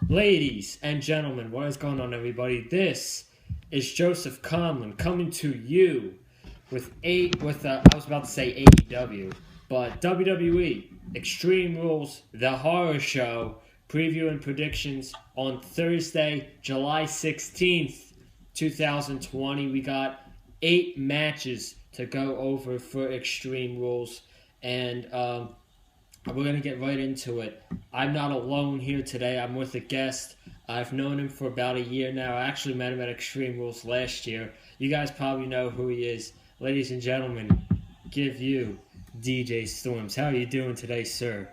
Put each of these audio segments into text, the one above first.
Ladies and gentlemen, what is going on, everybody? This is Joseph Conlon coming to you I was about to say AEW, but WWE Extreme Rules, the horror show, preview and predictions on Thursday, July 16th, 2020. We got 8 matches to go over for Extreme Rules, and we're going to get right into it. I'm not alone here today. I'm with a guest. I've known him for about a year now. I actually met him at Extreme Rules last year. You guys probably know who he is. Ladies and gentlemen, give you DJ Storms. How are you doing today, sir?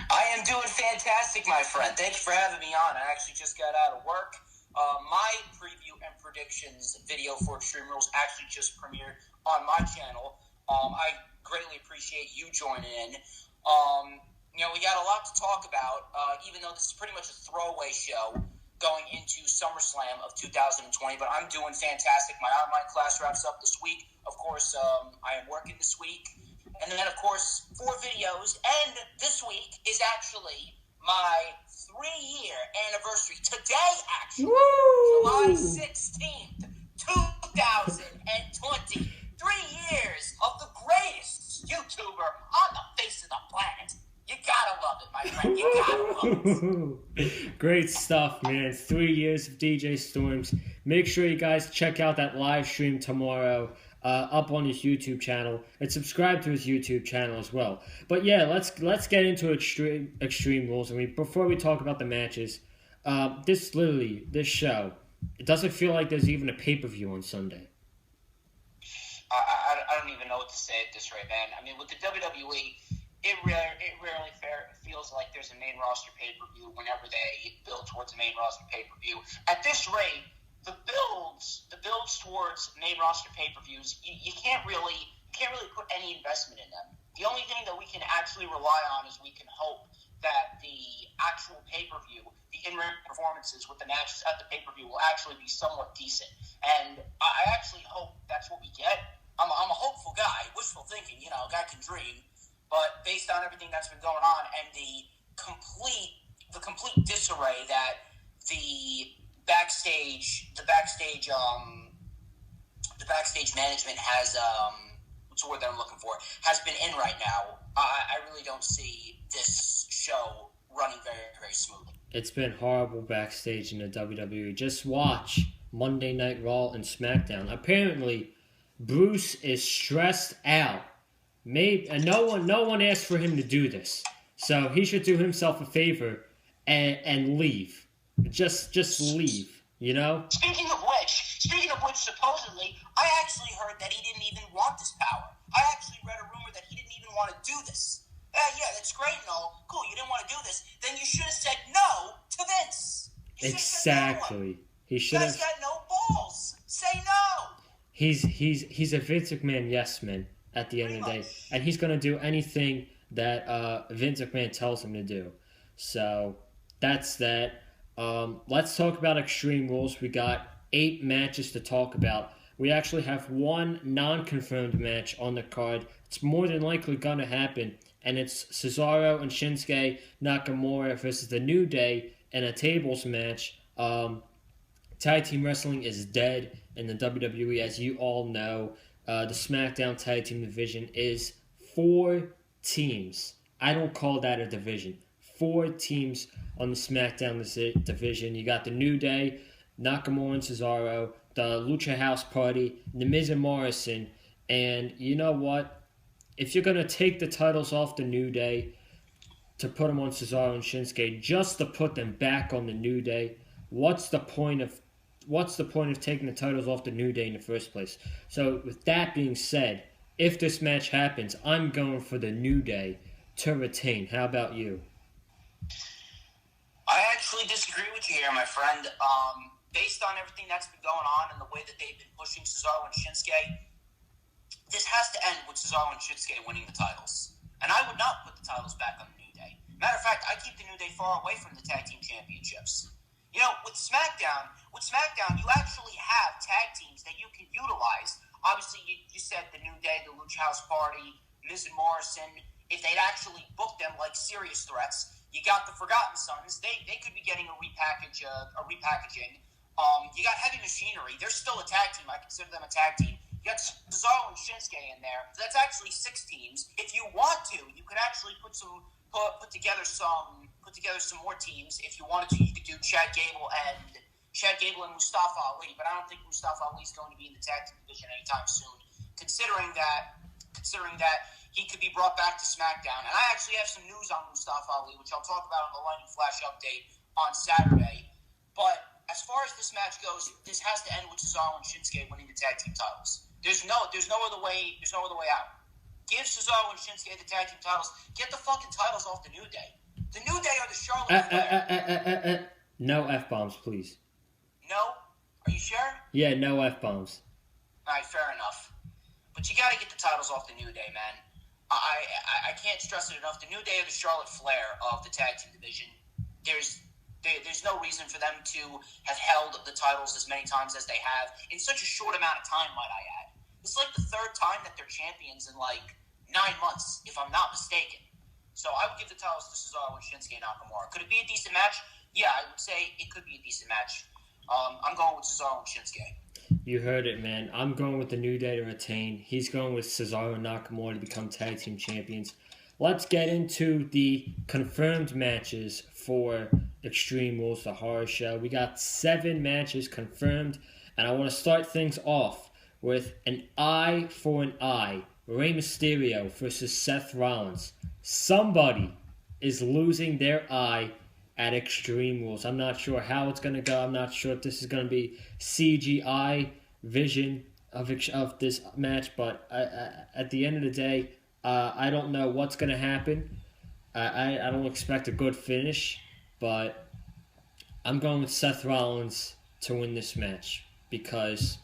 I am doing fantastic, my friend. Thank you for having me on. I actually just got out of work. My preview and predictions video for Extreme Rules actually just premiered on my channel. I greatly appreciate you joining in. We got a lot to talk about, even though this is pretty much a throwaway show going into SummerSlam of 2020, but I'm doing fantastic. My online class wraps up this week. Of course, I am working this week. And then, of course, 4 videos. And this week is actually my 3-year anniversary. Today, actually, Woo! July 16th, 2020. 3 years of the greatest YouTuber on the face of the planet. You gotta love it, my friend. You gotta love it. Great stuff, man. 3 years of DJ Storms. Make sure you guys check out that live stream tomorrow up on his YouTube channel, and subscribe to his YouTube channel as well. But yeah, let's get into Extreme Rules. I mean, before we talk about the matches, this show, it doesn't feel like there's even a pay-per-view on Sunday. I don't even know what to say at this rate, man. I mean, with the WWE, it rarely feels like there's a main roster pay-per-view whenever they build towards a main roster pay-per-view. At this rate, the builds towards main roster pay-per-views, you can't really put any investment in them. The only thing that we can actually rely on is we can hope that the actual pay-per-view, the in-ring performances with the matches at the pay-per-view will actually be somewhat decent. And I actually hope that's what we get. I'm a hopeful guy, wishful thinking, a guy can dream. But based on everything that's been going on and the complete disarray that the backstage management has, what's the word that I'm looking for, has been in right now, I really don't see this show running very, very smoothly. It's been horrible backstage in the WWE. Just watch Monday Night Raw and SmackDown. Apparently, Bruce is stressed out. No one asked for him to do this, so he should do himself a favor and leave. Just leave. Speaking of which, supposedly, I actually heard that he didn't even want this power. I actually read a rumor that he didn't even want to do this. Yeah, that's great and all. Cool, you didn't want to do this. Then you should have said no to Vince. Exactly. He should have. You guys got no balls. Say no. He's a Vince McMahon yes man at the end of the day, and he's gonna do anything that Vince McMahon tells him to do. So that's that. Let's talk about Extreme Rules. We got 8 matches to talk about. We actually have 1 non-confirmed match on the card. It's more than likely gonna happen, and it's Cesaro and Shinsuke Nakamura versus the New Day in a tables match. Tag team wrestling is dead in the WWE, as you all know. The SmackDown Tag Team division is 4 teams. I don't call that a division. 4 teams on the SmackDown division. You got the New Day, Nakamura and Cesaro, the Lucha House Party, The Miz and Morrison. And you know what? If you're going to take the titles off the New Day to put them on Cesaro and Shinsuke, just to put them back on the New Day, what's the point of taking the titles off the New Day in the first place? So with that being said, if this match happens, I'm going for the New Day to retain. How about you? I actually disagree with you here, my friend. Based on everything that's been going on and the way that they've been pushing Cesaro and Shinsuke, this has to end with Cesaro and Shinsuke winning the titles. And I would not put the titles back on the New Day. Matter of fact, I keep the New Day far away from the tag team championships. With SmackDown, you actually have tag teams that you can utilize. Obviously, you said the New Day, the Lucha House Party, Miz and Morrison. If they'd actually booked them like serious threats, You got the Forgotten Sons. They could be getting a repackaging. You got Heavy Machinery. They're still a tag team. I consider them a tag team. You got Cesaro and Shinsuke in there. So that's actually 6 teams. If you want to, you could actually put together some more teams. If you wanted to, you could do Chad Gable and Mustafa Ali. But I don't think Mustafa Ali is going to be in the tag team division anytime soon. Considering that he could be brought back to SmackDown. And I actually have some news on Mustafa Ali, which I'll talk about on the Lightning Flash update on Saturday. But as far as this match goes, this has to end with Cesaro and Shinsuke winning the tag team titles. There's no other way out. Give Cesaro and Shinsuke the tag team titles. Get the fucking titles off the New Day. The New Day are the Charlotte Flair. No F-bombs, please. No? Are you sure? Yeah, no F-bombs. All right, fair enough. But you got to get the titles off the New Day, man. I can't stress it enough. The New Day are the Charlotte Flair of the tag team division. There's no reason for them to have held the titles as many times as they have in such a short amount of time, might I add. It's like the 3rd time that they're champions in like 9 months, if I'm not mistaken. So I would give the titles to Cesaro and Shinsuke Nakamura. Could it be a decent match? Yeah, I would say it could be a decent match. I'm going with Cesaro and Shinsuke. You heard it, man. I'm going with the New Day to retain. He's going with Cesaro and Nakamura to become tag team champions. Let's get into the confirmed matches for Extreme Rules, the horror show. We got 7 matches confirmed, and I want to start things off with an eye for an eye. Rey Mysterio versus Seth Rollins. Somebody is losing their eye at Extreme Rules. I'm not sure how it's going to go. I'm not sure if this is going to be CGI vision of this match, but at the end of the day, I don't know what's going to happen. I don't expect a good finish, but I'm going with Seth Rollins to win this match because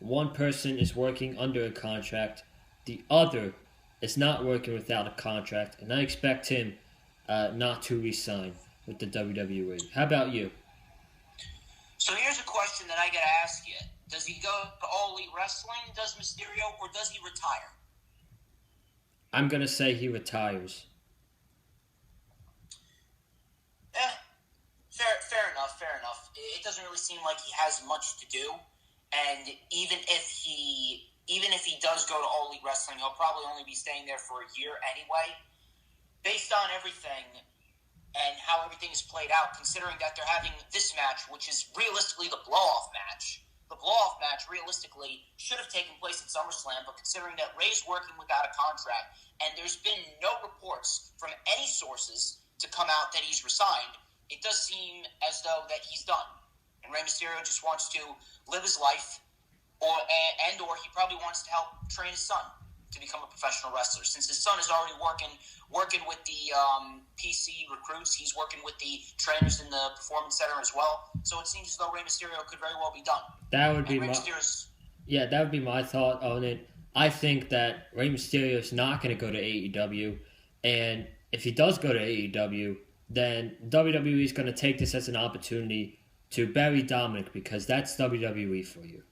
one person is working under a contract, the other is not working without a contract, and I expect him not to resign with the WWE. How about you? So here's a question that I got to ask you. Does he go to All Elite Wrestling, does Mysterio, or does he retire? I'm going to say he retires. Fair enough. It doesn't really seem like he has much to do. And even if he does go to All Elite Wrestling, he'll probably only be staying there for a year anyway. Based on everything and how everything is played out, considering that they're having this match, which is realistically the blow-off match. The blow-off match, realistically, should have taken place at SummerSlam, but considering that Ray's working without a contract, and there's been no reports from any sources to come out that he's resigned, it does seem as though that he's done. And Rey Mysterio just wants to live his life, or he probably wants to help train his son to become a professional wrestler. Since his son is already working with the PC recruits, he's working with the trainers in the Performance Center as well. So it seems as though Rey Mysterio could very well be done. That would be my thought on it. I think that Rey Mysterio is not going to go to AEW, and if he does go to AEW, then WWE is going to take this as an opportunity to bury Dominic, because that's WWE for you.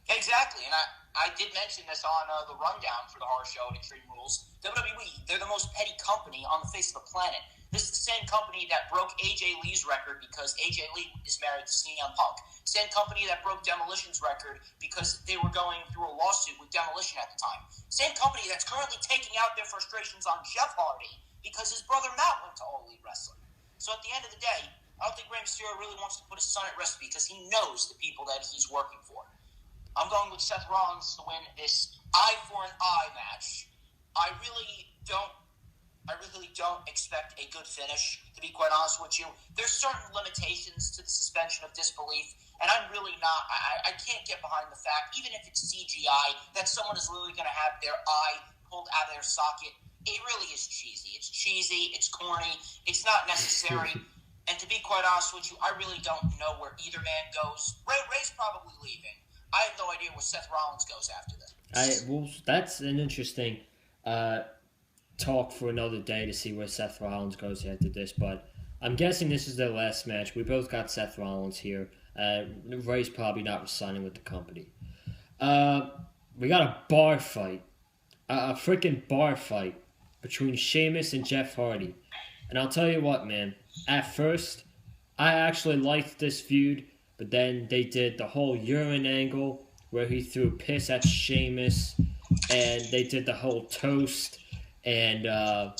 Exactly, and I did mention this on the rundown for the horror show at Extreme Rules. WWE, they're the most petty company on the face of the planet. This is the same company that broke AJ Lee's record because AJ Lee is married to CM Punk. Same company that broke Demolition's record because they were going through a lawsuit with Demolition at the time. Same company that's currently taking out their frustrations on Jeff Hardy because his brother Matt went to All Elite Wrestling. So at the end of the day, I don't think Rey Mysterio really wants to put his son at risk because he knows the people that he's working for. I'm going with Seth Rollins to win this eye for an eye match. I really don't expect a good finish, to be quite honest with you. There's certain limitations to the suspension of disbelief, and I'm really not. I can't get behind the fact, even if it's CGI, that someone is literally going to have their eye pulled out of their socket. It really is cheesy. It's cheesy. It's corny. It's not necessary. And to be quite honest with you, I really don't know where either man goes. Ray's probably leaving. I have no idea where Seth Rollins goes after this. Well, that's an interesting talk for another day to see where Seth Rollins goes after this. But I'm guessing this is their last match. We both got Seth Rollins here. Ray's probably not resigning with the company. We got a bar fight. A freaking bar fight between Sheamus and Jeff Hardy. And I'll tell you what, man. at first, I actually liked this feud, but then they did the whole urine angle where he threw piss at Sheamus, and they did the whole toast and uh,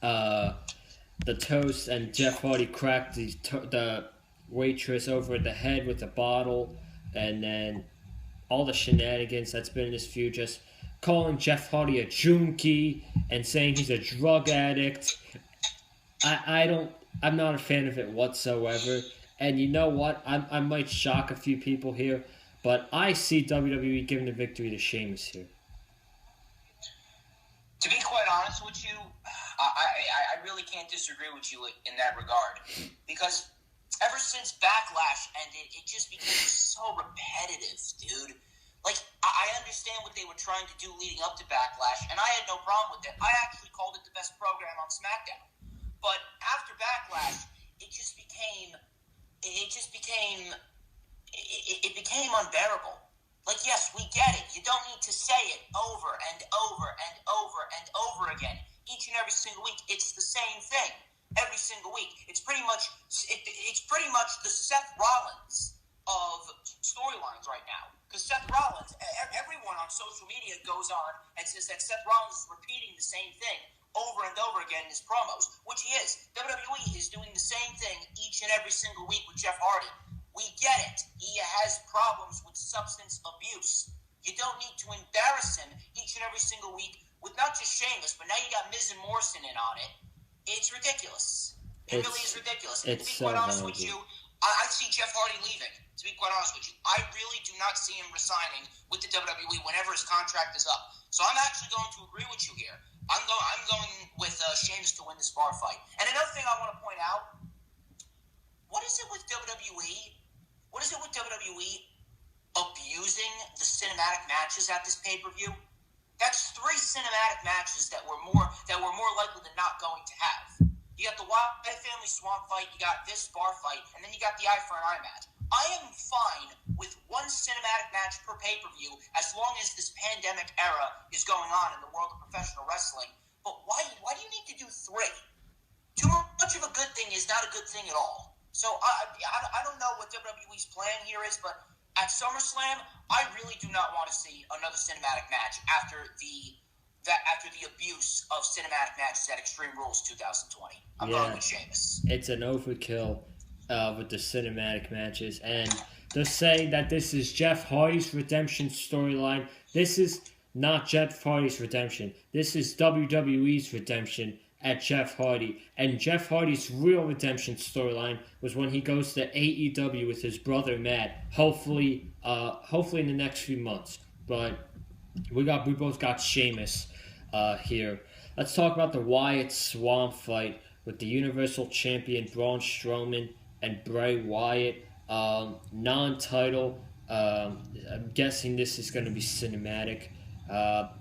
the toast, and Jeff Hardy cracked the waitress over the head with a bottle, and then all the shenanigans that's been in this feud, just calling Jeff Hardy a junkie and saying he's a drug addict. I'm not a fan of it whatsoever. And you know what? I might shock a few people here, but I see WWE giving the victory to Sheamus here. To be quite honest with you, I really can't disagree with you in that regard. Because ever since Backlash ended, it just became so repetitive, dude. Like, I understand what they were trying to do leading up to Backlash, and I had no problem with it. I actually called it the best program on SmackDown. But after Backlash, it became unbearable. Like, yes, we get it. You don't need to say it over and over and over and over again. Each and every single week, it's the same thing. Every single week. It's pretty much the Seth Rollins of storylines right now. Because Seth Rollins, everyone on social media goes on and says that Seth Rollins is repeating the same thing over and over again in his promos, which he is. WWE is doing the same thing each and every single week with Jeff Hardy. We get it. He has problems with substance abuse. You don't need to embarrass him each and every single week with not just Sheamus, but now you got Miz and Morrison in on it. It's ridiculous. It really is ridiculous. And to be quite honest with you, I see Jeff Hardy leaving. To be quite honest with you, I really do not see him resigning with the WWE whenever his contract is up. So I'm actually going to agree with you here. I'm going with Sheamus to win this bar fight. And another thing I want to point out, what is it with WWE? What is it with WWE abusing the cinematic matches at this pay-per-view? That's 3 cinematic matches that we're more likely than not going to have. You got the Wyatt Family Swamp fight, you got this bar fight, and then you got the Eye for an Eye match. I am fine with 1 cinematic match per pay-per-view as long as this pandemic era is going on in the world of professional wrestling. But why do you need to do 3? Too much of a good thing is not a good thing at all. So I don't know what WWE's plan here is, but at SummerSlam, I really do not want to see another cinematic match after the abuse of cinematic matches at Extreme Rules 2020. I'm going with Sheamus. It's an overkill with the cinematic matches, and they're saying that this is Jeff Hardy's redemption storyline. This is not Jeff Hardy's redemption. This is WWE's redemption at Jeff Hardy. And Jeff Hardy's real redemption storyline was when he goes to AEW with his brother Matt. Hopefully in the next few months. But we both got Sheamus here. Let's talk about the Wyatt Swamp fight with the Universal Champion Braun Strowman and Bray Wyatt. Non-title. I'm guessing this is going to be cinematic.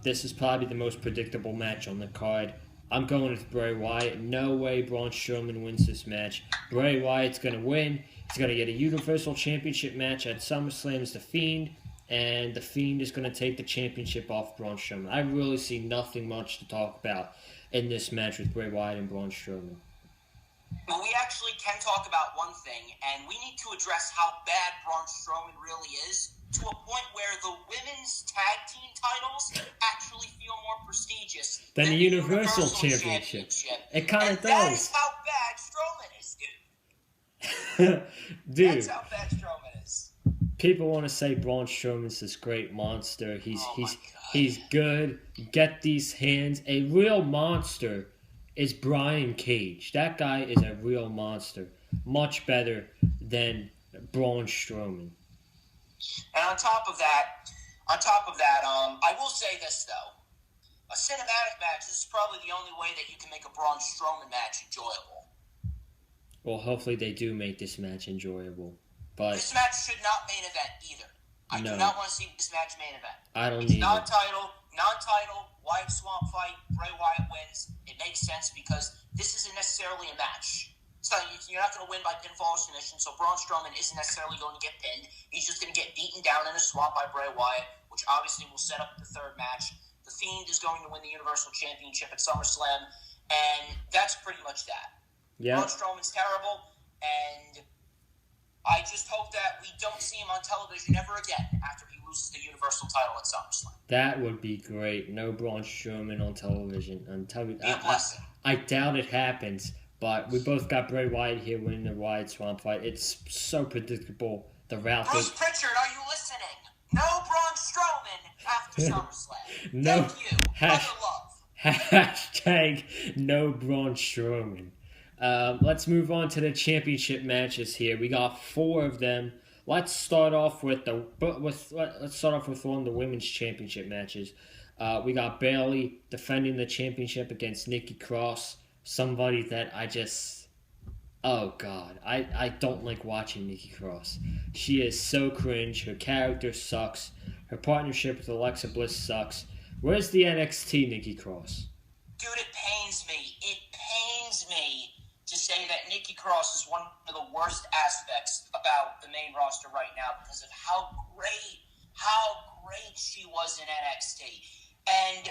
This is probably the most predictable match on the card. I'm going with Bray Wyatt. No way Braun Strowman wins this match. Bray Wyatt's going to win. He's going to get a Universal Championship match at SummerSlam as The Fiend, and The Fiend is going to take the championship off Braun Strowman. I really see nothing much to talk about in this match with Bray Wyatt and Braun Strowman. Well, we actually can talk about one thing, and we need to address how bad Braun Strowman really is, to a point where the women's tag team titles actually feel more prestigious than the Universal Championship. It kind of does. That is how bad Strowman is, dude. Dude. That's how bad Strowman is. People want to say Braun Strowman's this great monster. He's good. Get these hands. A real monster is Brian Cage. That guy is a real monster. Much better than Braun Strowman. And on top of that, I will say this though: a cinematic match. This is probably the only way that you can make a Braun Strowman match enjoyable. Well, hopefully they do make this match enjoyable. But this match should not main event either. I do not want to see this match main event. I don't need it. Non-title, Wyatt Swamp fight. Bray Wyatt wins. It makes sense because this isn't necessarily a match. So you're not going to win by pinfall or submission, so Braun Strowman isn't necessarily going to get pinned. He's just going to get beaten down in a swamp by Bray Wyatt, which obviously will set up the 3rd match. The Fiend is going to win the Universal Championship at SummerSlam, and that's pretty much that. Yeah. Braun Strowman's terrible, and I just hope that we don't see him on television ever again after he loses the Universal title at SummerSlam. That would be great. No Braun Strowman on television. Be a blessing. I doubt it happens, but we both got Bray Wyatt here winning the Wyatt Swamp fight. It's so predictable. The route. Bruce Pritchard, are you listening? No Braun Strowman after SummerSlam. No. Thank you. Brother love. Hashtag no Braun Strowman. Let's move on to the championship matches here. We got 4 of them. Let's start off with one of the women's championship matches. We got Bayley defending the championship against Nikki Cross, somebody that oh God, I don't like watching Nikki Cross. She is so cringe. Her character sucks. Her partnership with Alexa Bliss sucks. Where's the NXT Nikki Cross? Dude, it pains me. It pains me to say that Nikki Cross is one of the worst aspects about the main roster right now because of how great she was in NXT. And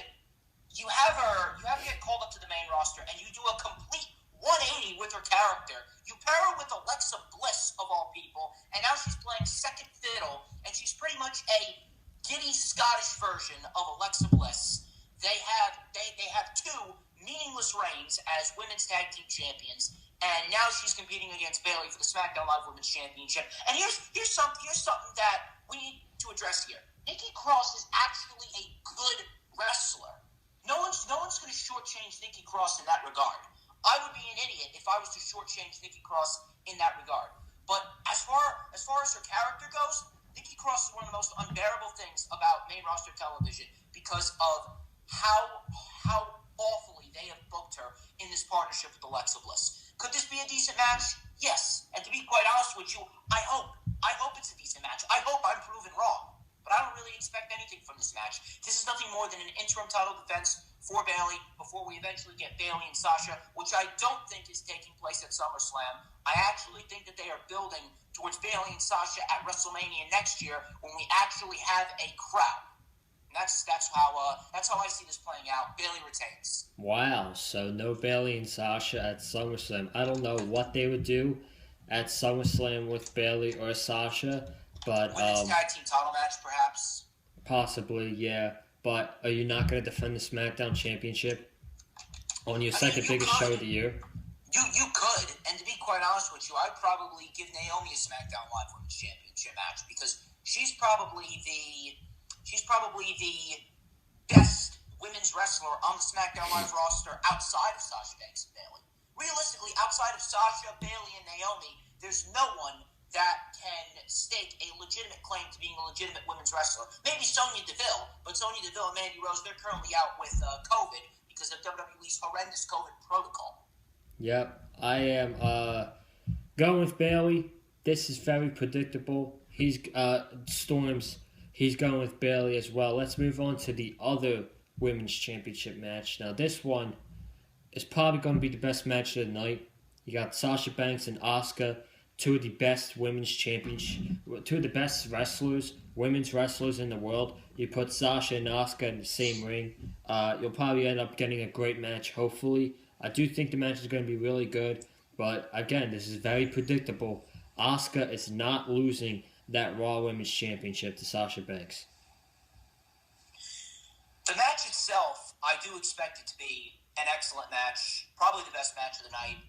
you have her get called up to the main roster, and you do a complete 180 with her character. You pair her with Alexa Bliss, of all people, and now she's playing second fiddle, and she's pretty much a giddy Scottish version of Alexa Bliss. They have 2 meaningless reigns as women's tag team champions, and now she's competing against Bayley for the SmackDown Live Women's Championship. And here's something that we need to address here. Nikki Cross is actually a good wrestler. No one's going to shortchange Nikki Cross in that regard. I would be an idiot if I was to shortchange Nikki Cross in that regard. But as far as her character goes, Nikki Cross is one of the most unbearable things about main roster television because of how awfully they have booked her in this partnership with Alexa Bliss. Could this be a decent match? Yes. And to be quite honest with you, I hope it's a decent match. I hope I'm proven wrong. But I don't really expect anything from this match. This is nothing more than an interim title defense for Bayley before we eventually get Bayley and Sasha, which I don't think is taking place at SummerSlam. I actually think that they are building towards Bayley and Sasha at WrestleMania next year when we actually have a crowd. And that's how I see this playing out. Bayley retains. Wow, so no Bayley and Sasha at SummerSlam. I don't know what they would do at SummerSlam with Bayley or Sasha. But women's tag team title match, perhaps. Possibly, yeah. But are you not going to defend the SmackDown Championship on your second biggest show of the year? You could, and to be quite honest with you, I'd probably give Naomi a SmackDown Live Women's Championship match because she's probably the best women's wrestler on the SmackDown Live roster outside of Sasha Banks and Bayley. Realistically, outside of Sasha, Bayley, and Naomi, there's no one that can stake a legitimate claim to being a legitimate women's wrestler. Maybe Sonya Deville, but Sonya Deville and Mandy Rose, they're currently out with COVID because of WWE's horrendous COVID protocol. Yep, I am going with Bayley. This is very predictable. He's Storms. He's going with Bayley as well. Let's move on to the other women's championship match. Now, this one is probably going to be the best match of the night. You got Sasha Banks and Asuka. Two of the best women's wrestlers in the world. You put Sasha and Asuka in the same ring. You'll probably end up getting a great match, hopefully. I do think the match is going to be really good. But, again, this is very predictable. Asuka is not losing that Raw Women's Championship to Sasha Banks. The match itself, I do expect it to be an excellent match. Probably the best match of the night.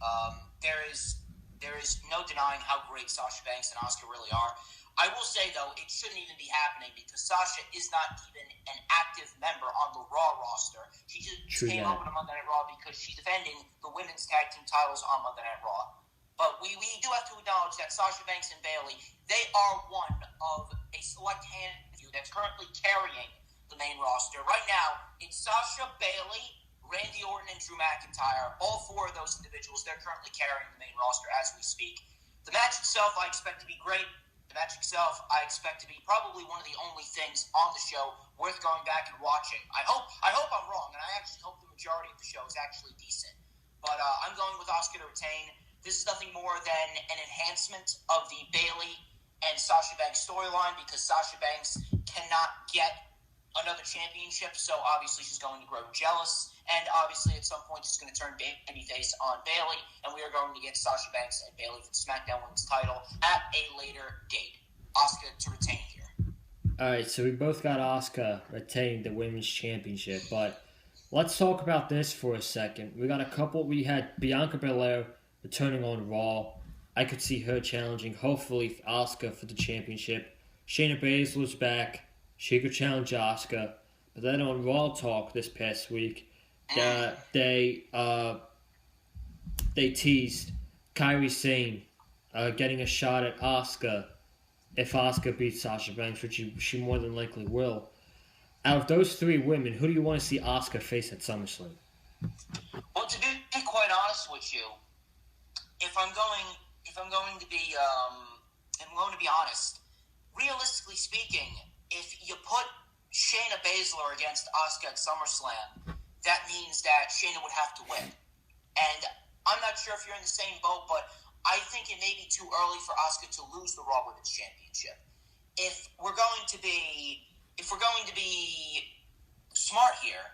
There is no denying how great Sasha Banks and Asuka really are. I will say, though, it shouldn't even be happening because Sasha is not even an active member on the Raw roster. She just came over to Monday Night Raw because she's defending the women's tag team titles on Monday Night Raw. But we do have to acknowledge that Sasha Banks and Bayley, they are one of a select handful that's currently carrying the main roster. Right now, it's Sasha, Bayley, Randy Orton, and Drew McIntyre. All 4 of those individuals, they're currently carrying the main roster as we speak. The match itself, I expect to be great. The match itself, I expect to be probably one of the only things on the show worth going back and watching. I hope I'm wrong, and I actually hope the majority of the show is actually decent. But I'm going with Asuka to retain. This is nothing more than an enhancement of the Bayley and Sasha Banks storyline because Sasha Banks cannot get another championship, so obviously she's going to grow jealous, and obviously at some point she's going to turn babyface on Bayley, and we are going to get Sasha Banks and Bayley for the SmackDown Women's title at a later date. Asuka to retain here. All right, so we both got Asuka retaining the Women's Championship, but let's talk about this for a second. We had Bianca Belair returning on Raw. I could see her challenging, hopefully, Asuka for the championship. Shayna Baszler's back. She could challenge Asuka. But then on Raw Talk this past week, they teased Kairi Sane getting a shot at Asuka if Asuka beats Sasha Banks, which she more than likely will. Out of those three women, who do you want to see Asuka face at SummerSlam? Well, to be quite honest with you, if I'm going to be honest, realistically speaking, if you put Shayna Baszler against Asuka at SummerSlam, that means that Shayna would have to win. And I'm not sure if you're in the same boat, but I think it may be too early for Asuka to lose the Raw Women's Championship. If we're going to be smart here,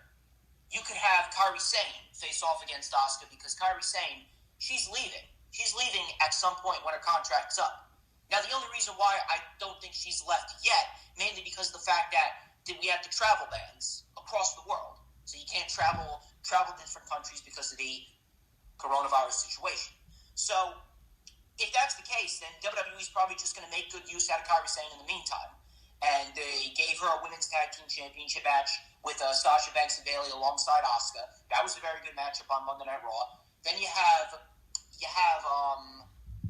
you could have Kairi Sane face off against Asuka because Kairi Sane, she's leaving. She's leaving at some point when her contract's up. Now, the only reason why I don't think she's left yet, mainly because of the fact that we have the travel bans across the world. So you can't travel to different countries because of the coronavirus situation. So if that's the case, then WWE's probably just going to make good use out of Kairi Sane in the meantime. And they gave her a Women's Tag Team Championship match with Sasha Banks and Bayley alongside Asuka. That was a very good matchup on Monday Night Raw. Then you have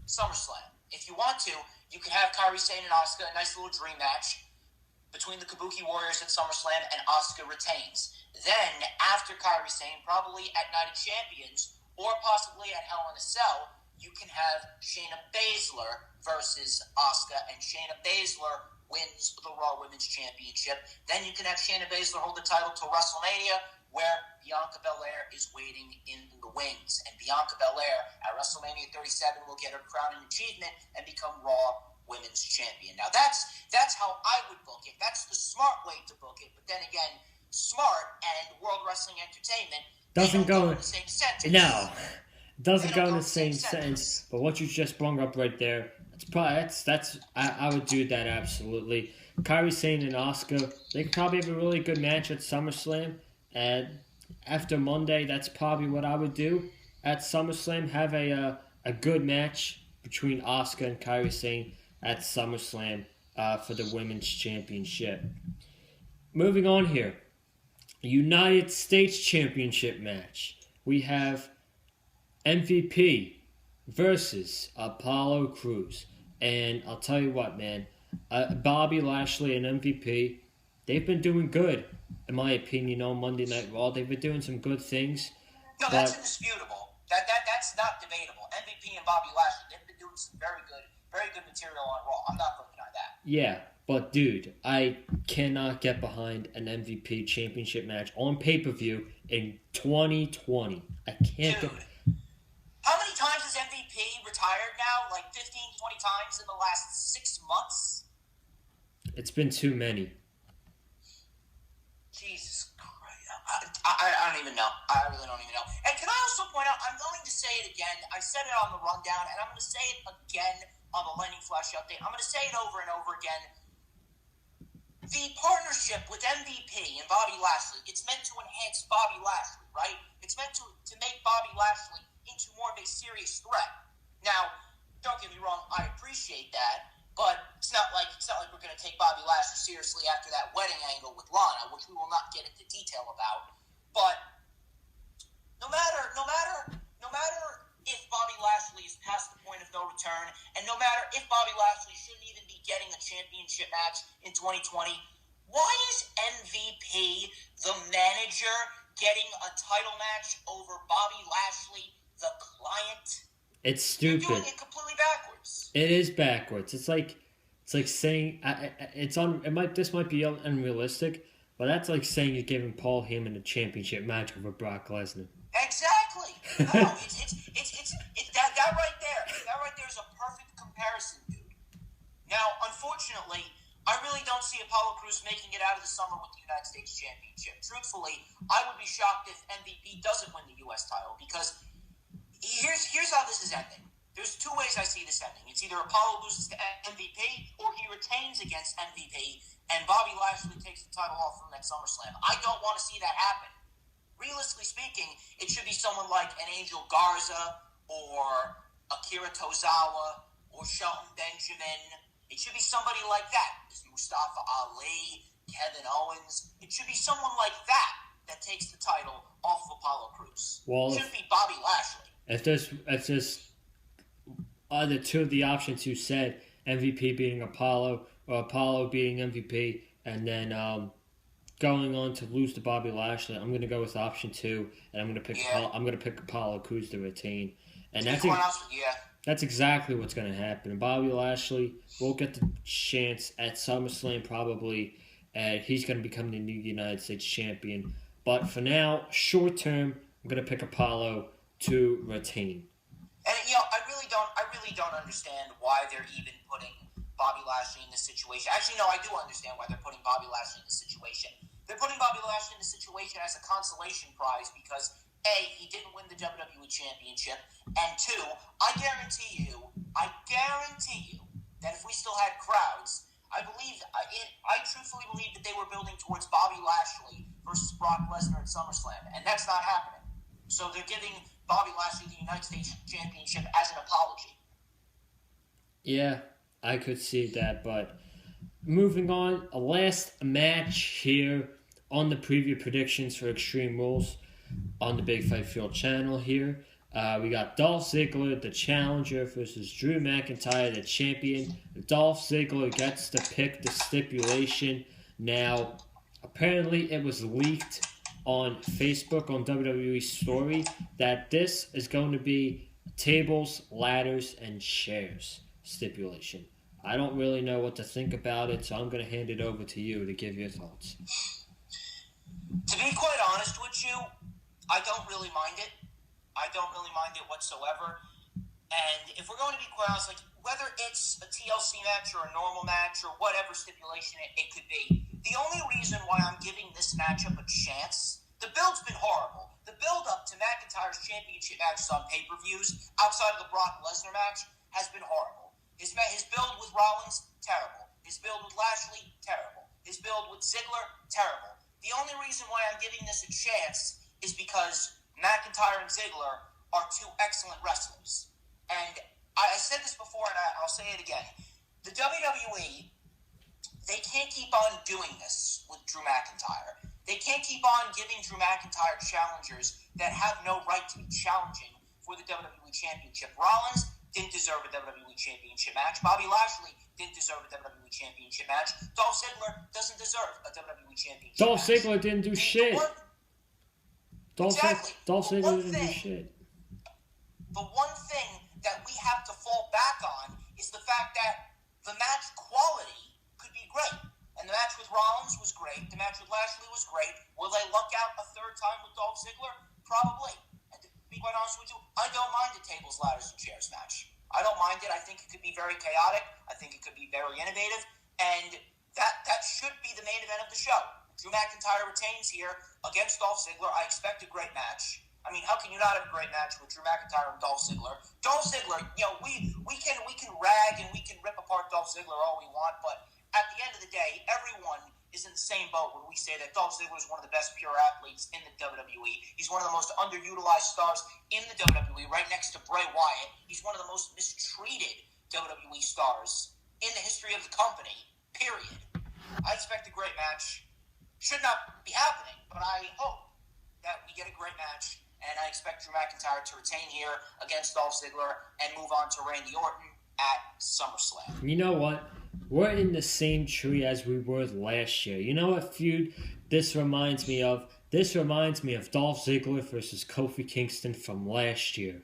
SummerSlam. If you want to, you can have Kairi Sane and Asuka, a nice little dream match between the Kabuki Warriors at SummerSlam, and Asuka retains. Then, after Kairi Sane, probably at Night of Champions, or possibly at Hell in a Cell, you can have Shayna Baszler versus Asuka, and Shayna Baszler wins the Raw Women's Championship. Then you can have Shayna Baszler hold the title till WrestleMania, where Bianca Belair is waiting in the wings. And Bianca Belair at WrestleMania 37 will get her crown and achievement and become Raw Women's Champion. Now that's how I would book it. That's the smart way to book it. But then again, smart and World Wrestling Entertainment doesn't go in the same sentence. No, doesn't go in the same sentence. But what you just brought up right there, I would do that absolutely. Kairi Sane and Asuka, they could probably have a really good match at SummerSlam. And after Monday, that's probably what I would do at SummerSlam. Have a good match between Asuka and Kairi Sane at SummerSlam for the Women's Championship. Moving on here. United States Championship match. We have MVP versus Apollo Crews. And I'll tell you what, man. Bobby Lashley and MVP, they've been doing good, in my opinion, on Monday Night Raw. They've been doing some good things. No, that's indisputable. That's not debatable. MVP and Bobby Lashley, they've been doing some very good material on Raw. I'm not going to deny that. Yeah, but dude, I cannot get behind an MVP championship match on pay-per-view in 2020. I can't Dude, how many times has MVP retired now? Like 15, 20 times in the last 6 months? It's been too many. Jesus Christ. I don't even know. I really don't even know. And can I also point out, I'm going to say it again. I said it on the rundown, and I'm going to say it again on the Lightning Flash update. I'm going to say it over and over again. The partnership with MVP and Bobby Lashley, it's meant to enhance Bobby Lashley, right? It's meant to make Bobby Lashley into more of a serious threat. Now, don't get me wrong, I appreciate that, but it's not like we're going to take Bobby Lashley seriously after that wedding angle with Lana, which we will not get into detail about. But no matter if Bobby Lashley is past the point of no return, and no matter if Bobby Lashley shouldn't even be getting a championship match in 2020, why is MVP, the manager, getting a title match over Bobby Lashley, the client? It's stupid. You're doing it completely backwards. It is backwards. It's like saying this might be unrealistic, but that's like saying you're giving Paul Heyman a championship match over Brock Lesnar. Exactly. No, it's that right there. That right there is a perfect comparison, dude. Now, unfortunately, I really don't see Apollo Crews making it out of the summer with the United States Championship. Truthfully, I would be shocked if MVP doesn't win the U.S. title, because here's how this is ending. There's two ways I see this ending. It's either Apollo loses to MVP or he retains against MVP and Bobby Lashley takes the title off from that SummerSlam. I don't want to see that happen. Realistically speaking, it should be someone like an Angel Garza or Akira Tozawa or Shelton Benjamin. It should be somebody like that. It's Mustafa Ali, Kevin Owens. It should be someone like that takes the title off of Apollo Crews. Well, it shouldn't be Bobby Lashley. If there's either two of the options you said, MVP beating Apollo or Apollo beating MVP, and then going on to lose to Bobby Lashley, I'm going to go with option 2, and I'm going to pick Apollo Crews to retain, and that's exactly what's going to happen. Bobby Lashley will get the chance at SummerSlam probably, and he's going to become the new United States champion. But for now, short term, I'm going to pick Apollo to retain. And I really don't understand why they're even putting Bobby Lashley in this situation. Actually, no, I do understand why they're putting Bobby Lashley in this situation. They're putting Bobby Lashley in this situation as a consolation prize because A, he didn't win the WWE Championship, and 2, I guarantee you that if we still had crowds, I truthfully believe that they were building towards Bobby Lashley versus Brock Lesnar at SummerSlam, and that's not happening. So they're giving Bobby Lashley the United States Championship as an apology. Yeah, I could see that, but moving on, a last match here on the preview predictions for Extreme Rules on the Big Fight Field channel here. We got Dolph Ziggler, the challenger, versus Drew McIntyre, the champion. Dolph Ziggler gets to pick the stipulation. Now, apparently it was leaked on Facebook, on WWE's story, that this is going to be tables, ladders, and chairs stipulation. I don't really know what to think about it, so I'm going to hand it over to you to give your thoughts. To be quite honest with you, I don't really mind it. I don't really mind it whatsoever. And if we're going to be quite honest, like whether it's a TLC match or a normal match or whatever stipulation it could be, the only reason why I'm giving this matchup a chance, the build's been horrible. The build up to McIntyre's championship matches on pay-per-views outside of the Brock Lesnar match has been horrible. His build with Rollins, terrible. His build with Lashley, terrible. His build with Ziggler, terrible. The only reason why I'm giving this a chance is because McIntyre and Ziggler are two excellent wrestlers. And I said this before, and I'll say it again. The WWE, they can't keep on doing this with Drew McIntyre. They can't keep on giving Drew McIntyre challengers that have no right to be challenging for the WWE Championship. Rollins didn't deserve a WWE Championship match. Bobby Lashley didn't deserve a WWE Championship match. Dolph Ziggler doesn't deserve a WWE Championship match. Dolph Ziggler didn't do shit. Dolph Ziggler didn't do shit. The one thing that we have to fall back on is the fact that the match quality could be great. And the match with Rollins was great. The match with Lashley was great. Will they luck out a third time with Dolph Ziggler? Probably. And to be quite honest with you, I don't mind a tables, ladders, and chairs match. I don't mind it. I think it could be very chaotic. I think it could be very innovative. And that should be the main event of the show. Drew McIntyre retains here against Dolph Ziggler. I expect a great match. I mean, how can you not have a great match with Drew McIntyre and Dolph Ziggler? Dolph Ziggler, we can rag and we can rip apart Dolph Ziggler all we want, but at the end of the day, everyone is in the same boat when we say that Dolph Ziggler is one of the best pure athletes in the WWE. He's one of the most underutilized stars in the WWE, right next to Bray Wyatt. He's one of the most mistreated WWE stars in the history of the company, period. I expect a great match. Should not be happening, but I hope that we get a great match, and I expect Drew McIntyre to retain here against Dolph Ziggler and move on to Randy Orton at SummerSlam. You know what? We're in the same tree as we were last year. You know what feud this reminds me of? This reminds me of Dolph Ziggler versus Kofi Kingston from last year.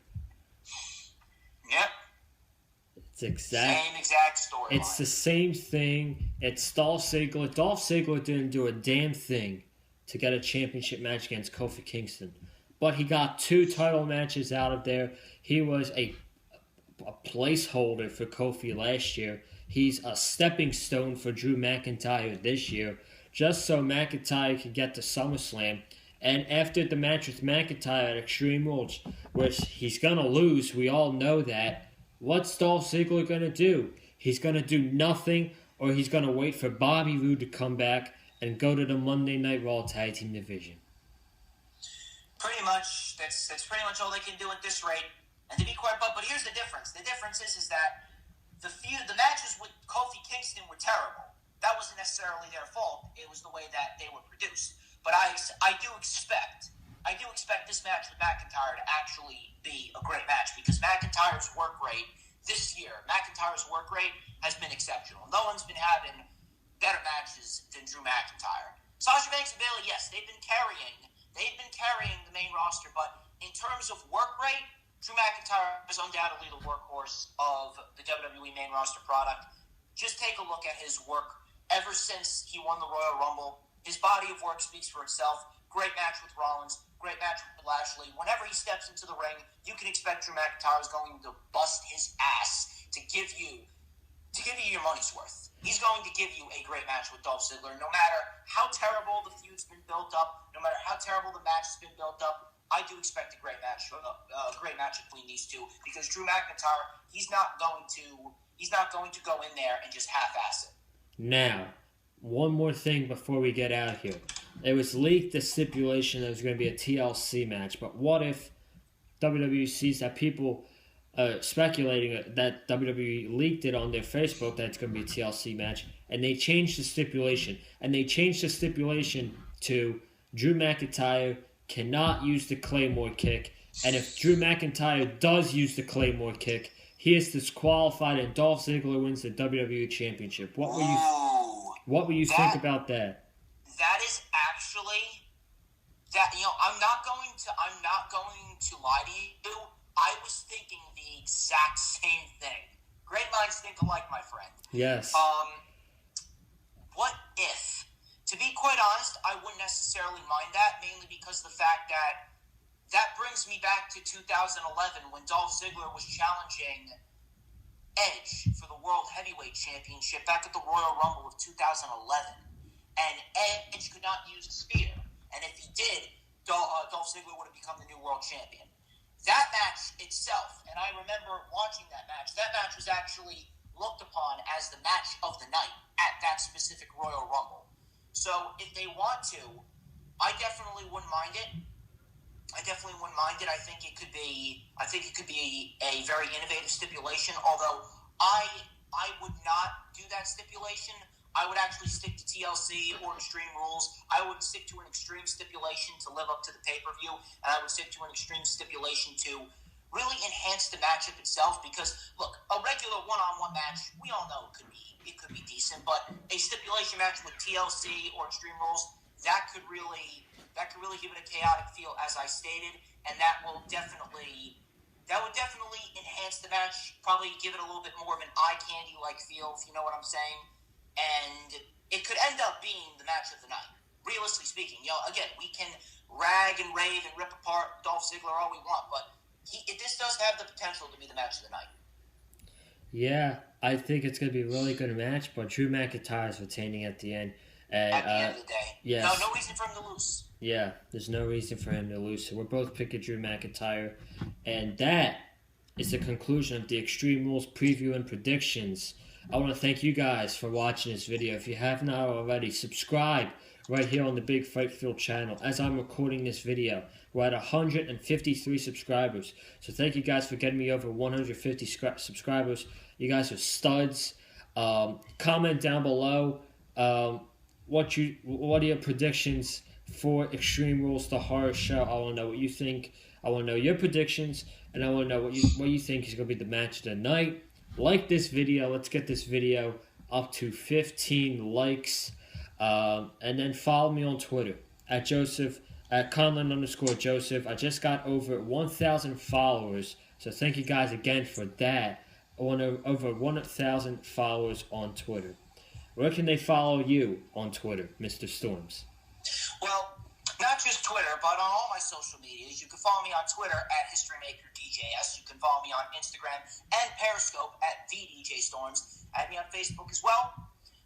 Yep. Same exact storyline. It's the same thing. It's Dolph Ziggler. Dolph Ziggler didn't do a damn thing to get a championship match against Kofi Kingston. But he got 2 title matches out of there. He was a a placeholder for Kofi last year. He's a stepping stone for Drew McIntyre this year, just so McIntyre can get to SummerSlam. And after the match with McIntyre at Extreme Rules, which he's going to lose, we all know that, what's Dolph Ziggler going to do? He's going to do nothing, or he's going to wait for Bobby Roode to come back and go to the Monday Night Raw Tag Team division. Pretty much. That's pretty much all they can do at this rate. And to be quite, but here's the difference. The difference is that the matches with Kofi Kingston were terrible. That wasn't necessarily their fault. It was the way that they were produced. But I do expect this match with McIntyre to actually be a great match because McIntyre's work rate this year, has been exceptional. No one's been having better matches than Drew McIntyre. Sasha Banks and Bayley, yes, they've been carrying the main roster, but in terms of work rate, Drew McIntyre is undoubtedly the workhorse of the WWE main roster product. Just take a look at his work ever since he won the Royal Rumble. His body of work speaks for itself. Great match with Rollins. Great match with Lashley. Whenever he steps into the ring, you can expect Drew McIntyre is going to bust his ass to give you your money's worth. He's going to give you a great match with Dolph Ziggler. No matter how terrible the feud's been built up, no matter how terrible the match has been built up, I do expect a great match between these two because Drew McIntyre, he's not going to go in there and just half-ass it. Now, one more thing before we get out here. It was leaked the stipulation that it was going to be a TLC match, but what if WWE sees that people speculating that WWE leaked it on their Facebook that it's going to be a TLC match, and they changed the stipulation, to Drew McIntyre cannot use the Claymore kick, and if Drew McIntyre does use the Claymore kick, he is disqualified and Dolph Ziggler wins the WWE Championship. What will you think about that? That is actually I'm not going to lie to you. I was thinking the exact same thing. Great minds think alike, my friend. Yes. What if? To be quite honest, I wouldn't necessarily mind that, mainly because the fact that brings me back to 2011 when Dolph Ziggler was challenging Edge for the World Heavyweight Championship back at the Royal Rumble of 2011. And Edge could not use a spear. And if he did, Dolph Ziggler would have become the new world champion. That match itself, and I remember watching that match was actually looked upon as the match of the night at that specific Royal Rumble. So if they want to, I definitely wouldn't mind it. I think it could be a very innovative stipulation, although I would not do that stipulation. I would actually stick to TLC or Extreme Rules. I would stick to an extreme stipulation to live up to the pay-per-view, and I would stick to an extreme stipulation to really enhance the matchup itself. Because look, a regular one-on-one match, we all know it could be decent, but a stipulation match with TLC or Extreme Rules, that could really give it a chaotic feel, as I stated, and that would definitely enhance the match. Probably give it a little bit more of an eye candy-like feel, if you know what I'm saying. And it could end up being the match of the night. Realistically speaking, again, we can rag and rave and rip apart Dolph Ziggler all we want, but this does have the potential to be the match of the night. Yeah, I think it's going to be a really good match, but Drew McIntyre is retaining at the end. And, at the end of the day. Yes. No reason for him to lose. Yeah, there's no reason for him to lose. So we're both picking Drew McIntyre. And that is the conclusion of the Extreme Rules preview and predictions. I want to thank you guys for watching this video. If you have not already, subscribe right here on the Big Fight Field channel. As I'm recording this video, we're at 153 subscribers. So thank you guys for getting me over 150 subscribers. You guys are studs. Comment down below what are your predictions for Extreme Rules, the horror show. I want to know what you think. I want to know your predictions, and I want to know what you think is going to be the match of the night. Like this video. Let's get this video up to 15 likes. And then follow me on Twitter at Conlon_Joseph. I just got over 1,000 followers. So thank you guys again for that. I want over 1,000 followers on Twitter. Where can they follow you on Twitter, Mr. Storms? Well, not just Twitter, but on all my social medias. You can follow me on Twitter at HistoryMakerDJS. You can follow me on Instagram and Periscope at VDJStorms. Add me on Facebook as well.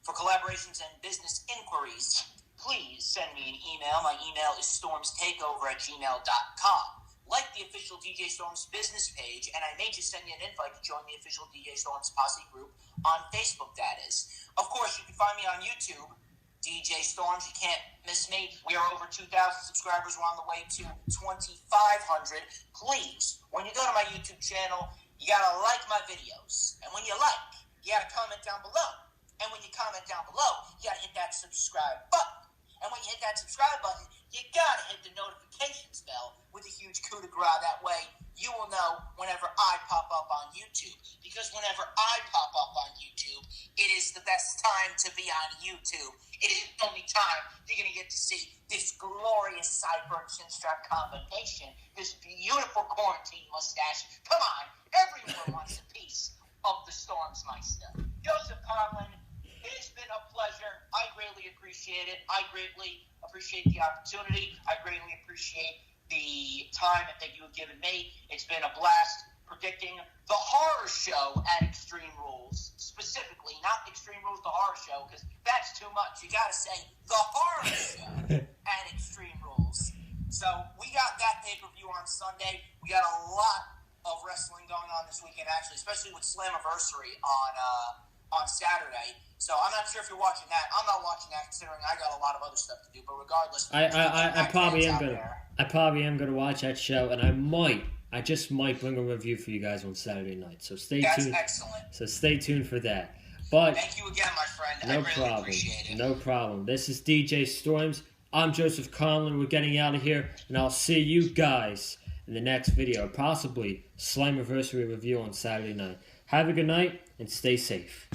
For collaborations and business inquiries, please send me an email. My email is stormstakeover@gmail.com. Like the official DJ Storms business page, and I may just send you an invite to join the official DJ Storms posse group on Facebook, that is. Of course, you can find me on YouTube, DJ Storms. You can't miss me. We are over 2,000 subscribers. We're on the way to 2,500. Please, when you go to my YouTube channel, you gotta like my videos. And when you like, you gotta comment down below. And when you comment down below, you gotta hit that subscribe button. And when you hit that subscribe button, you gotta hit the notifications bell with a huge coup de grace. That way, you will know whenever I pop up on YouTube. Because whenever I pop up on YouTube, it is the best time to be on YouTube. It is the only time you're gonna get to see this glorious Cyber Chinstrap combination, this beautiful quarantine mustache. Come on, everyone wants a piece of the Storms Meister. Joseph Conlon, it has been a pleasure. I greatly appreciate it. I greatly appreciate the opportunity. I greatly appreciate the time that you have given me. It's been a blast predicting the horror show at Extreme Rules. Specifically, not Extreme Rules, the horror show, because that's too much. You got to say the horror show at Extreme Rules. So we got that pay-per-view on Sunday. We got a lot of wrestling going on this weekend, actually, especially with Slammiversary on Saturday. So I'm not sure if you're watching that. I'm not watching that considering I got a lot of other stuff to do. But regardless, I probably am gonna watch that show, and I just might bring a review for you guys on Saturday night. So stay tuned. That's excellent. So stay tuned for that. But thank you again, my friend. No I really problem. appreciate it. No problem. This is DJ Storms. I'm Joseph Conlon. We're getting out of here, and I'll see you guys in the next video, possibly Slammiversary review on Saturday night. Have a good night and stay safe.